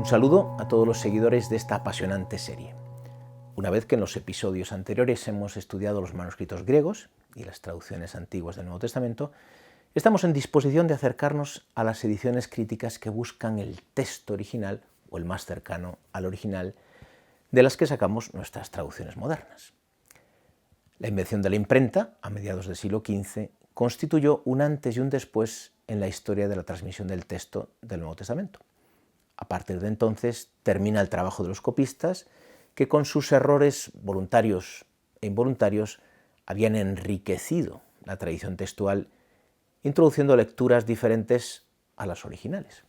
Un saludo a todos los seguidores de esta apasionante serie. Una vez que en los episodios anteriores hemos estudiado los manuscritos griegos y las traducciones antiguas del Nuevo Testamento, estamos en disposición de acercarnos a las ediciones críticas que buscan el texto original o el más cercano al original, de las que sacamos nuestras traducciones modernas. La invención de la imprenta, a mediados del siglo XV, constituyó un antes y un después en la historia de la transmisión del texto del Nuevo Testamento. A partir de entonces termina el trabajo de los copistas, que con sus errores voluntarios e involuntarios habían enriquecido la tradición textual, introduciendo lecturas diferentes a las originales.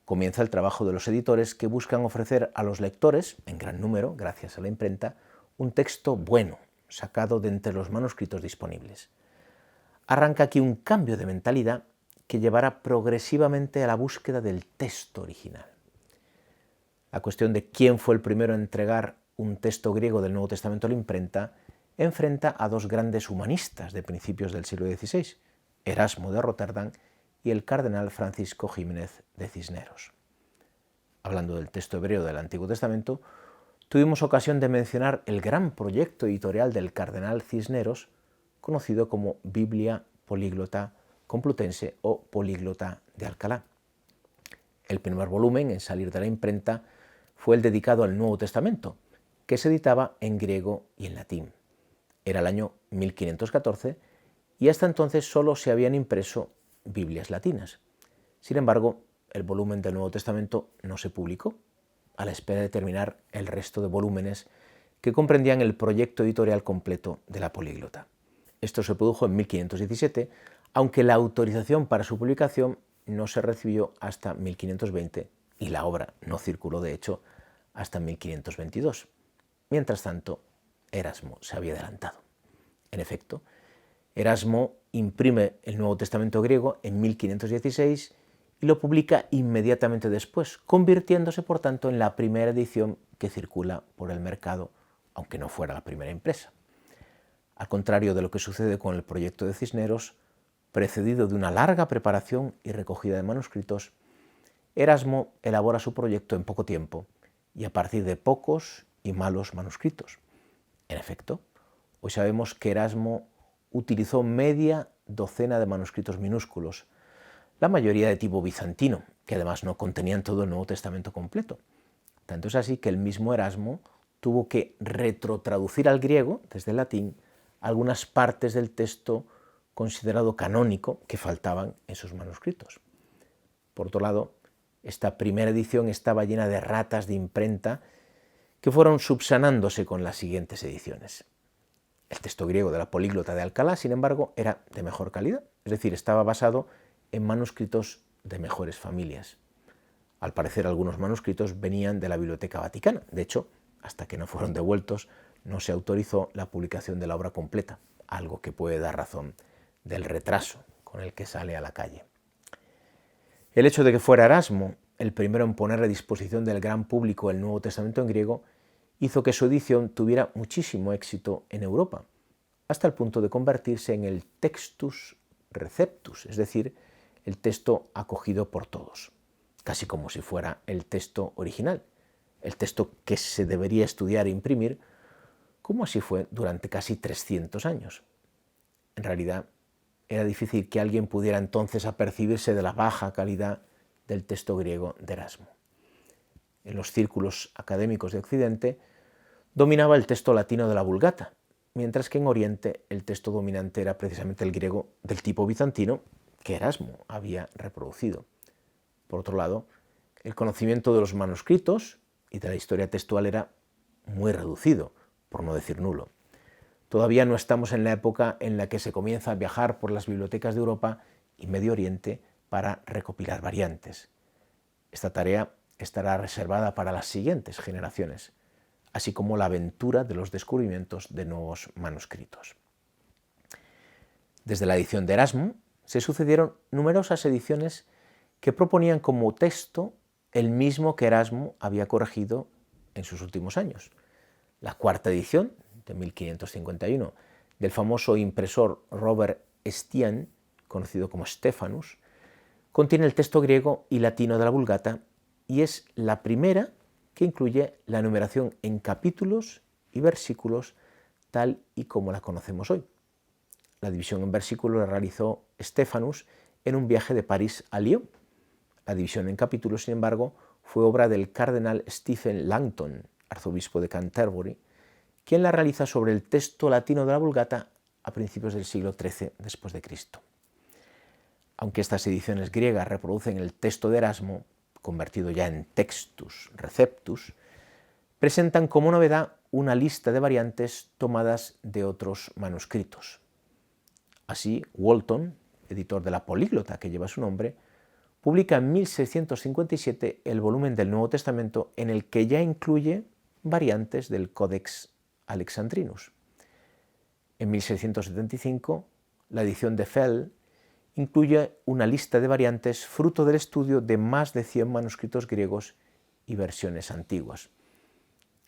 Comienza el trabajo de los editores, que buscan ofrecer a los lectores, en gran número, gracias a la imprenta, un texto bueno, sacado de entre los manuscritos disponibles. Arranca aquí un cambio de mentalidad que llevará progresivamente a la búsqueda del texto original. La cuestión de quién fue el primero en entregar un texto griego del Nuevo Testamento a la imprenta enfrenta a dos grandes humanistas de principios del siglo XVI, Erasmo de Rotterdam y el cardenal Francisco Jiménez de Cisneros. Hablando del texto hebreo del Antiguo Testamento, tuvimos ocasión de mencionar el gran proyecto editorial del cardenal Cisneros, conocido como Biblia Políglota Complutense o Políglota de Alcalá. El primer volumen en salir de la imprenta fue el dedicado al Nuevo Testamento, que se editaba en griego y en latín. Era el año 1514 y hasta entonces solo se habían impreso Biblias latinas. Sin embargo, el volumen del Nuevo Testamento no se publicó, a la espera de terminar el resto de volúmenes que comprendían el proyecto editorial completo de la Políglota. Esto se produjo en 1517, aunque la autorización para su publicación no se recibió hasta 1520 y la obra no circuló, de hecho, hasta 1522. Mientras tanto, Erasmo se había adelantado. En efecto, Erasmo imprime el Nuevo Testamento griego en 1516 y lo publica inmediatamente después, convirtiéndose, por tanto, en la primera edición que circula por el mercado, aunque no fuera la primera impresa. Al contrario de lo que sucede con el proyecto de Cisneros, precedido de una larga preparación y recogida de manuscritos, Erasmo elabora su proyecto en poco tiempo y a partir de pocos y malos manuscritos. En efecto, hoy sabemos que Erasmo utilizó media docena de manuscritos minúsculos, la mayoría de tipo bizantino, que además no contenían todo el Nuevo Testamento completo. Tanto es así que el mismo Erasmo tuvo que retrotraducir al griego, desde el latín, algunas partes del texto considerado canónico que faltaban en sus manuscritos. Por otro lado, esta primera edición estaba llena de ratas de imprenta que fueron subsanándose con las siguientes ediciones. El texto griego de la Políglota de Alcalá, sin embargo, era de mejor calidad, es decir, estaba basado en manuscritos de mejores familias. Al parecer, algunos manuscritos venían de la Biblioteca Vaticana. De hecho, hasta que no fueron devueltos, no se autorizó la publicación de la obra completa, algo que puede dar razón del retraso con el que sale a la calle. El hecho de que fuera Erasmo el primero en poner a disposición del gran público el Nuevo Testamento en griego hizo que su edición tuviera muchísimo éxito en Europa, hasta el punto de convertirse en el textus receptus, es decir, el texto acogido por todos, casi como si fuera el texto original, el texto que se debería estudiar e imprimir, como así fue durante casi 300 años. En realidad, era difícil que alguien pudiera entonces apercibirse de la baja calidad del texto griego de Erasmo. En los círculos académicos de Occidente dominaba el texto latino de la Vulgata, mientras que en Oriente el texto dominante era precisamente el griego del tipo bizantino que Erasmo había reproducido. Por otro lado, el conocimiento de los manuscritos y de la historia textual era muy reducido, por no decir nulo. Todavía no estamos en la época en la que se comienza a viajar por las bibliotecas de Europa y Medio Oriente para recopilar variantes. Esta tarea estará reservada para las siguientes generaciones, así como la aventura de los descubrimientos de nuevos manuscritos. Desde la edición de Erasmo se sucedieron numerosas ediciones que proponían como texto el mismo que Erasmo había corregido en sus últimos años. La cuarta edición, de 1551, del famoso impresor Robert Estienne, conocido como Stephanus, contiene el texto griego y latino de la Vulgata y es la primera que incluye la numeración en capítulos y versículos tal y como la conocemos hoy. La división en versículos la realizó Stephanus en un viaje de París a Lyon. La división en capítulos, sin embargo, fue obra del cardenal Stephen Langton, arzobispo de Canterbury, quien la realiza sobre el texto latino de la Vulgata a principios del siglo XIII después de Cristo. Aunque estas ediciones griegas reproducen el texto de Erasmo, convertido ya en Textus Receptus, presentan como novedad una lista de variantes tomadas de otros manuscritos. Así, Walton, editor de la Políglota que lleva su nombre, publica en 1657 el volumen del Nuevo Testamento en el que ya incluye variantes del Codex Alexandrinus. En 1675, la edición de Fell incluye una lista de variantes fruto del estudio de más de 100 manuscritos griegos y versiones antiguas.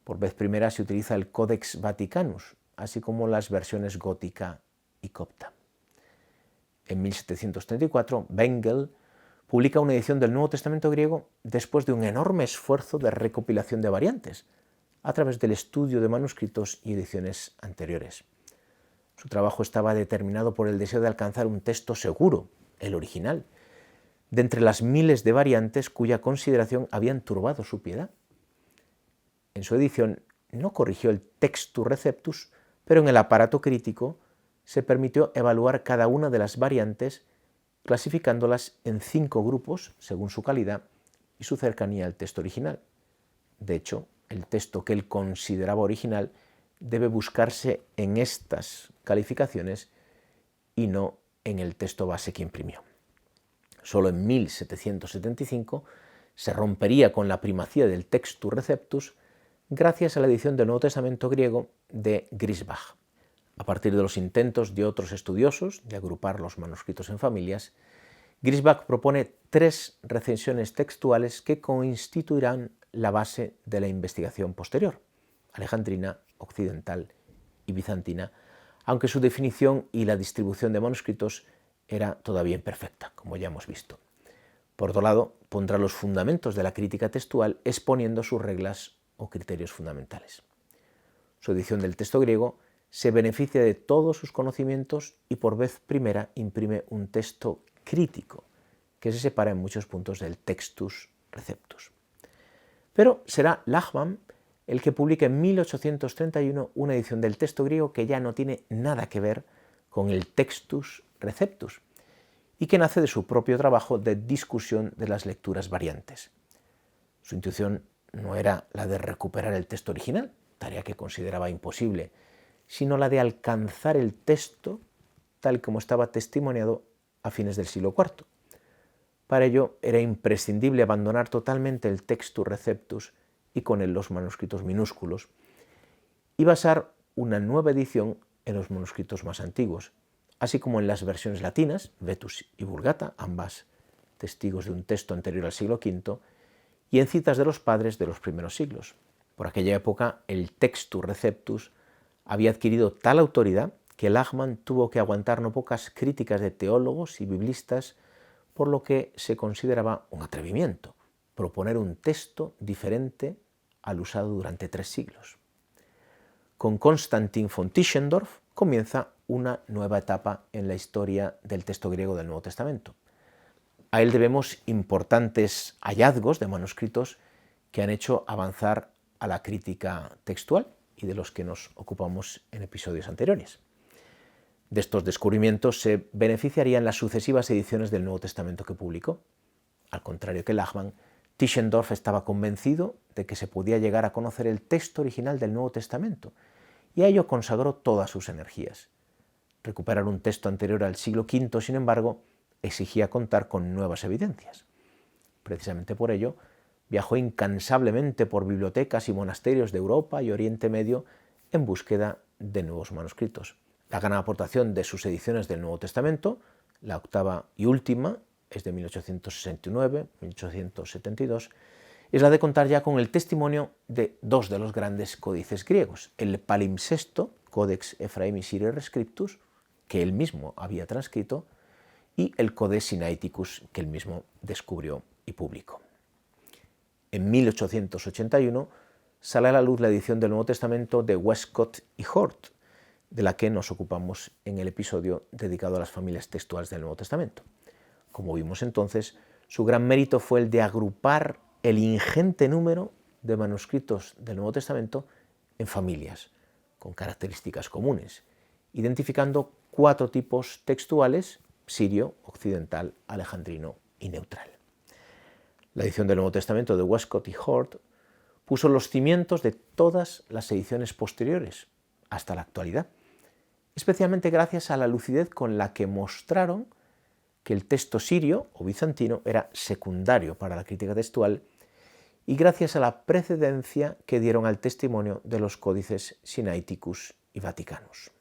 Por vez primera se utiliza el Codex Vaticanus, así como las versiones gótica y copta. En 1734, Bengel publica una edición del Nuevo Testamento griego después de un enorme esfuerzo de recopilación de variantes, a través del estudio de manuscritos y ediciones anteriores. Su trabajo estaba determinado por el deseo de alcanzar un texto seguro, el original, de entre las miles de variantes cuya consideración habían turbado su piedad. En su edición no corrigió el Textus Receptus, pero en el aparato crítico se permitió evaluar cada una de las variantes, clasificándolas en 5 grupos según su calidad y su cercanía al texto original. De hecho, el texto que él consideraba original debe buscarse en estas calificaciones y no en el texto base que imprimió. Solo en 1775 se rompería con la primacía del Textus Receptus gracias a la edición del Nuevo Testamento griego de Griesbach. A partir de los intentos de otros estudiosos de agrupar los manuscritos en familias, Griesbach propone 3 recensiones textuales que constituirán la base de la investigación posterior: alejandrina, occidental y bizantina, aunque su definición y la distribución de manuscritos era todavía imperfecta, como ya hemos visto. Por otro lado, pondrá los fundamentos de la crítica textual exponiendo sus reglas o criterios fundamentales. Su edición del texto griego se beneficia de todos sus conocimientos y por vez primera imprime un texto crítico que se separa en muchos puntos del Textus Receptus. Pero será Lachmann el que publica en 1831 una edición del texto griego que ya no tiene nada que ver con el Textus Receptus y que nace de su propio trabajo de discusión de las lecturas variantes. Su intuición no era la de recuperar el texto original, tarea que consideraba imposible, sino la de alcanzar el texto tal como estaba testimoniado a fines del siglo IV. Para ello era imprescindible abandonar totalmente el Textus Receptus y con él los manuscritos minúsculos y basar una nueva edición en los manuscritos más antiguos, así como en las versiones latinas, Vetus y Vulgata, ambas testigos de un texto anterior al siglo V, y en citas de los padres de los primeros siglos. Por aquella época, el Textus Receptus había adquirido tal autoridad que Lachmann tuvo que aguantar no pocas críticas de teólogos y biblistas, por lo que se consideraba un atrevimiento proponer un texto diferente al usado durante 3 siglos. Con Konstantin von Tischendorf comienza una nueva etapa en la historia del texto griego del Nuevo Testamento. A él debemos importantes hallazgos de manuscritos que han hecho avanzar a la crítica textual y de los que nos ocupamos en episodios anteriores. De estos descubrimientos se beneficiarían las sucesivas ediciones del Nuevo Testamento que publicó. Al contrario que Lachmann, Tischendorf estaba convencido de que se podía llegar a conocer el texto original del Nuevo Testamento y a ello consagró todas sus energías. Recuperar un texto anterior al siglo V, sin embargo, exigía contar con nuevas evidencias. Precisamente por ello, viajó incansablemente por bibliotecas y monasterios de Europa y Oriente Medio en búsqueda de nuevos manuscritos. La gran aportación de sus ediciones del Nuevo Testamento, la octava y última, es de 1869-1872, es la de contar ya con el testimonio de 2 de los grandes códices griegos, el Palimpsesto, Codex Ephraemi Syriae Rescriptus, que él mismo había transcrito, y el Codex Sinaiticus, que él mismo descubrió y publicó. en 1881, sale a la luz la edición del Nuevo Testamento de Westcott y Hort, de la que nos ocupamos en el episodio dedicado a las familias textuales del Nuevo Testamento. Como vimos entonces, su gran mérito fue el de agrupar el ingente número de manuscritos del Nuevo Testamento en familias, con características comunes, identificando 4 tipos textuales: sirio, occidental, alejandrino y neutral. La edición del Nuevo Testamento de Westcott y Hort puso los cimientos de todas las ediciones posteriores hasta la actualidad, especialmente gracias a la lucidez con la que mostraron que el texto sirio o bizantino era secundario para la crítica textual y gracias a la precedencia que dieron al testimonio de los códices Sinaiticus y Vaticanus.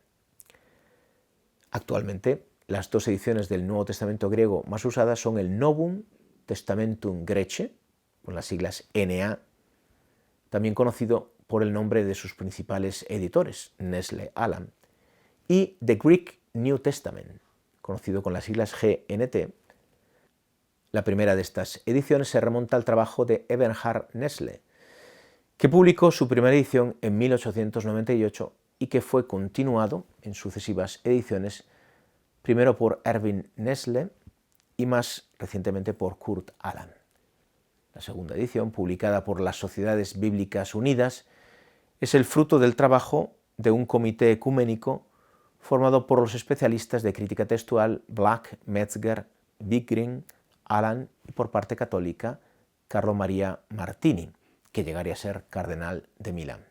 Actualmente, las 2 ediciones del Nuevo Testamento griego más usadas son el Novum Testamentum Grece, con las siglas NA, también conocido por el nombre de sus principales editores, Nestle Aland, y The Greek New Testament, conocido con las siglas GNT. La primera de estas ediciones se remonta al trabajo de Eberhard Nestle, que publicó su primera edición en 1898 y que fue continuado en sucesivas ediciones, primero por Erwin Nestle y más recientemente por Kurt Aland. La segunda edición, publicada por las Sociedades Bíblicas Unidas, es el fruto del trabajo de un comité ecuménico formado por los especialistas de crítica textual Black, Metzger, Wigring, Aland y, por parte católica, Carlo Maria Martini, que llegaría a ser cardenal de Milán.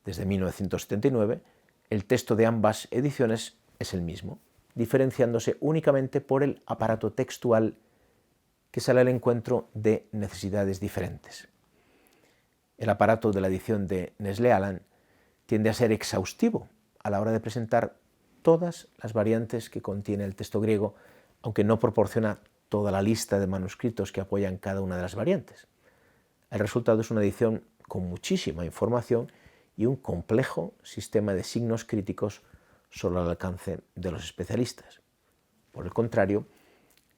Desde 1979, el texto de ambas ediciones es el mismo, diferenciándose únicamente por el aparato textual que sale al encuentro de necesidades diferentes. El aparato de la edición de Nestle Aland tiende a ser exhaustivo a la hora de presentar todas las variantes que contiene el texto griego, aunque no proporciona toda la lista de manuscritos que apoyan cada una de las variantes. El resultado es una edición con muchísima información y un complejo sistema de signos críticos solo al alcance de los especialistas. Por el contrario,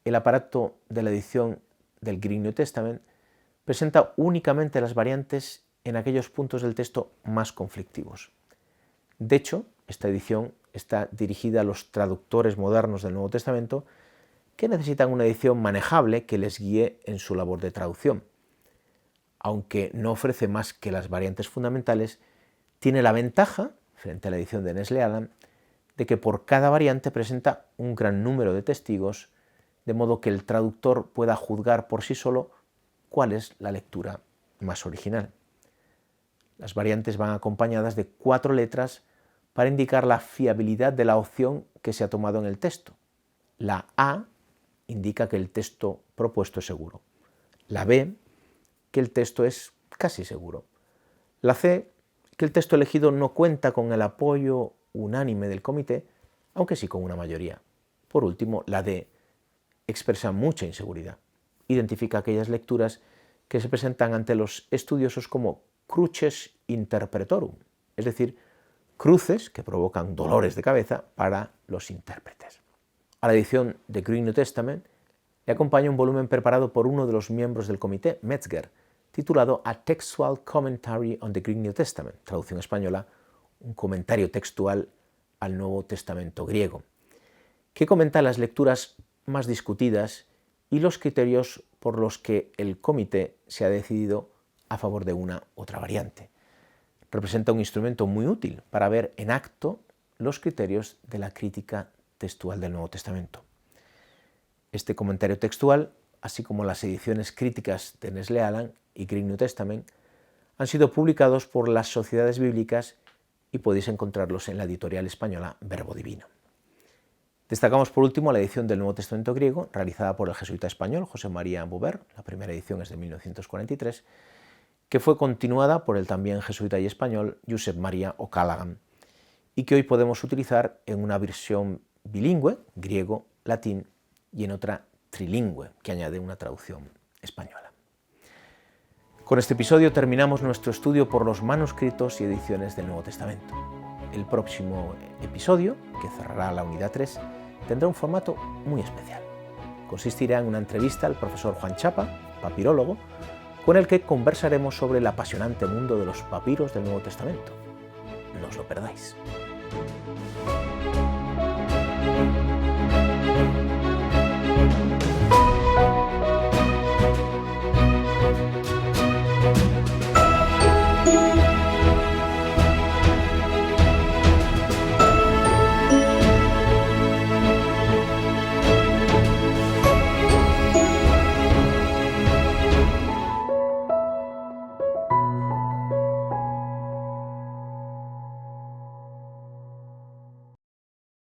el aparato de la edición del Greek New Testament presenta únicamente las variantes en aquellos puntos del texto más conflictivos. De hecho, esta edición está dirigida a los traductores modernos del Nuevo Testamento que necesitan una edición manejable que les guíe en su labor de traducción. Aunque no ofrece más que las variantes fundamentales, tiene la ventaja, frente a la edición de Nestle Aland, de que por cada variante presenta un gran número de testigos, de modo que el traductor pueda juzgar por sí solo cuál es la lectura más original. Las variantes van acompañadas de 4 letras para indicar la fiabilidad de la opción que se ha tomado en el texto. La A indica que el texto propuesto es seguro. La B, que el texto es casi seguro. La C, que el texto elegido no cuenta con el apoyo unánime del comité, aunque sí con una mayoría. Por último, la D expresa mucha inseguridad. Identifica aquellas lecturas que se presentan ante los estudiosos como cruces interpretorum, es decir, cruces que provocan dolores de cabeza para los intérpretes. A la edición de Greek New Testament le acompaña un volumen preparado por uno de los miembros del comité, Metzger, titulado A Textual Commentary on the Greek New Testament, traducción española, un comentario textual al Nuevo Testamento griego, que comenta las lecturas más discutidas y los criterios por los que el comité se ha decidido a favor de una u otra variante. Representa un instrumento muy útil para ver en acto los criterios de la crítica textual del Nuevo Testamento. Este comentario textual, así como las ediciones críticas de Nestle Aland y Greek New Testament, han sido publicados por las sociedades bíblicas y podéis encontrarlos en la editorial española Verbo Divino. Destacamos por último la edición del Nuevo Testamento griego, realizada por el jesuita español José María Bover, la primera edición es de 1943, que fue continuada por el también jesuita y español Josep María O'Callaghan, y que hoy podemos utilizar en una versión bilingüe, griego, latín, y en otra trilingüe, que añade una traducción española. Con este episodio terminamos nuestro estudio por los manuscritos y ediciones del Nuevo Testamento. El próximo episodio, que cerrará la unidad 3, tendrá un formato muy especial. Consistirá en una entrevista al profesor Juan Chapa, papirólogo, con el que conversaremos sobre el apasionante mundo de los papiros del Nuevo Testamento. No os lo perdáis.